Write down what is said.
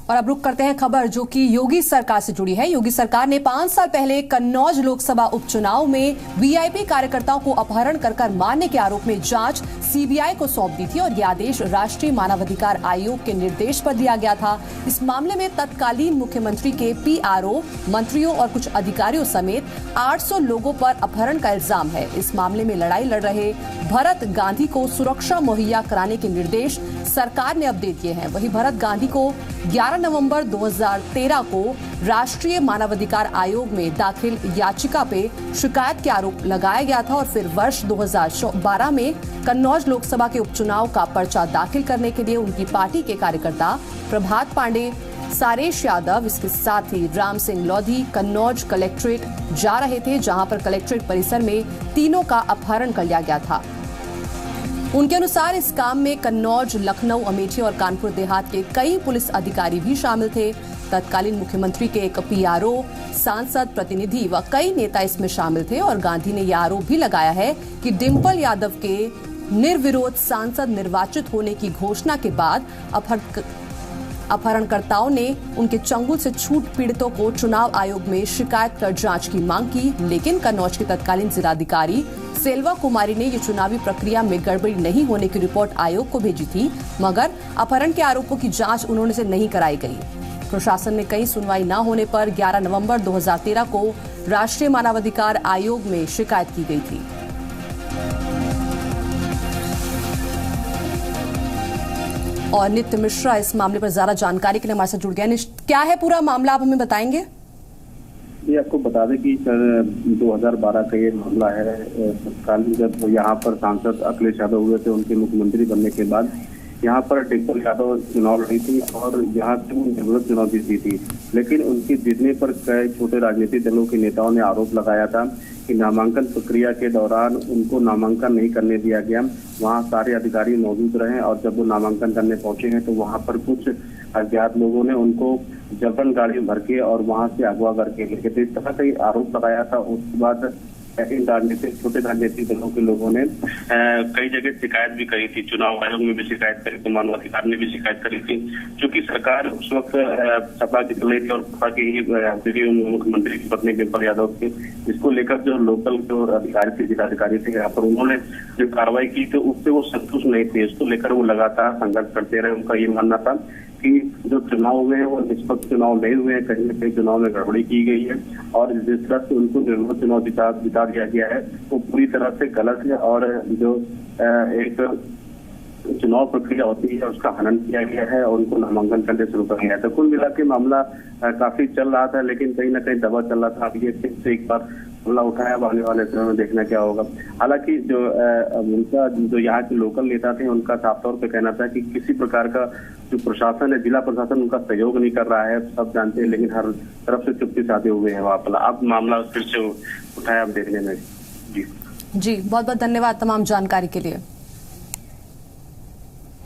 और अब रुक करते हैं खबर जो कि योगी सरकार से जुड़ी है। योगी सरकार ने 5 साल पहले कन्नौज लोकसभा उपचुनाव में वीआईपी कार्यकर्ताओं को अपहरण कर मारने के आरोप में जांच सीबीआई को सौंप दी थी और यह आदेश राष्ट्रीय मानवाधिकार आयोग के निर्देश पर दिया गया था। इस मामले में तत्कालीन मुख्यमंत्री के पीआरओ, मंत्रियों और कुछ अधिकारियों समेत 800 लोगों पर अपहरण का इल्जाम है। इस मामले में लड़ाई लड़ रहे भरत गांधी को सुरक्षा मुहैया कराने के निर्देश सरकार ने अब दे दिए हैं। वहीं भरत गांधी को 11 नवंबर 2013 को राष्ट्रीय मानवाधिकार आयोग में दाखिल याचिका पे शिकायत के आरोप लगाया गया था और फिर वर्ष 2012 में कन्नौज लोकसभा के उपचुनाव का पर्चा दाखिल करने के लिए उनकी पार्टी के कार्यकर्ता प्रभात पांडे, सारेश यादव, इसके साथ ही राम सिंह लोधी कन्नौज कलेक्ट्रेट जा रहे थे, जहां पर कलेक्ट्रेट परिसर में तीनों का अपहरण कर लिया गया था। उनके अनुसार इस काम में कन्नौज, लखनऊ, अमेठी और कानपुर देहात के कई पुलिस अधिकारी भी शामिल थे। तत्कालीन मुख्यमंत्री के एक पीआरओ, सांसद, प्रतिनिधि व कई नेता इसमें शामिल थे और गांधी ने यह आरोप भी लगाया है कि डिंपल यादव के निर्विरोध सांसद निर्वाचित होने की घोषणा के बाद अपहरणकर्ताओं ने उनके चंगुल से छूट पीड़ितों को चुनाव आयोग में शिकायत कर जांच की मांग की, लेकिन कन्नौज के तत्कालीन जिलाधिकारी सेल्वा कुमारी ने ये चुनावी प्रक्रिया में गड़बड़ी नहीं होने की रिपोर्ट आयोग को भेजी थी, मगर अपहरण के आरोपों की जांच उन्होंने से नहीं कराई गई। प्रशासन ने कई सुनवाई न होने पर 11 नवंबर 2013 को राष्ट्रीय मानवाधिकार आयोग में शिकायत की गई थी। और नित्य मिश्रा इस मामले पर ज्यादा जानकारी के लिए हमारे साथ जुड़ गए। क्या है पूरा मामला, आप हमें बताएंगे? ये आपको बता दें कि सर 2012 का ये मामला है। तत्कालीन जब यहाँ पर सांसद अखिलेश यादव हुए थे, उनके मुख्यमंत्री बनने के बाद यहाँ पर डिंपल यादव चुनाव लड़ी थी और यहाँ से वो निर्विरोध चुनाव जीती थी, लेकिन उनके जीतने पर कई छोटे राजनीतिक दलों के नेताओं ने आरोप लगाया था कि नामांकन प्रक्रिया के दौरान उनको नामांकन नहीं करने दिया गया। वहाँ सारे अधिकारी मौजूद रहे और जब वो नामांकन करने पहुंचे हैं तो वहाँ पर कुछ अज्ञात लोगों ने उनको जबरन गाड़ी भर के और वहाँ से अगवा करके लेके थे। इस तरह का आरोप लगाया था। उसके बाद इन छोटे राजनीतिक दलों के लोगों ने कई जगह शिकायत भी करी थी, चुनाव आयोग में भी शिकायत करी थी, मानवाधिकार ने भी शिकायत करी थी। क्योंकि सरकार उस वक्त सपा की चल रही थी और सपा की ही मुख्यमंत्री की पत्नी डिंपल यादव थी, जिसको लेकर जो लोकल जो अधिकारी थे, जिलाधिकारी थे, यहाँ पर उन्होंने जो कार्रवाई की तो उससे वो संतुष्ट नहीं थे। इसको लेकर वो लगातार संघर्ष करते रहे। उनका ये मानना था कि जो चुनाव हुए हैं वो निष्पक्ष चुनाव नहीं हुए हैं, कहीं न कहीं चुनाव में गड़बड़ी की गई है और जिस तरह से उनको निर्विरोध चुनाव जिता दिया गया है वो पूरी तरह से गलत है और जो एक चुनाव प्रक्रिया होती है उसका हनन किया गया है और उनको नामांकन करने शुरू कर दिया है। तो कुल मिला के मामला काफी चल रहा था, लेकिन कहीं ना कहीं दबा चल रहा था। अब ये फिर से एक बार मामला उठाया, आने वाले समय में देखना क्या होगा। हालांकि जो उनका जो यहाँ के लोकल नेता थे उनका साफ तौर पे कहना था कि किसी प्रकार का जो प्रशासन है, जिला प्रशासन उनका सहयोग नहीं कर रहा है, सब जानते हैं, लेकिन हर तरफ से चुप्पी साधे हुए हैं वहाँ पर। अब मामला फिर से उठाया अब देखने में। जी बहुत बहुत धन्यवाद तमाम जानकारी के लिए।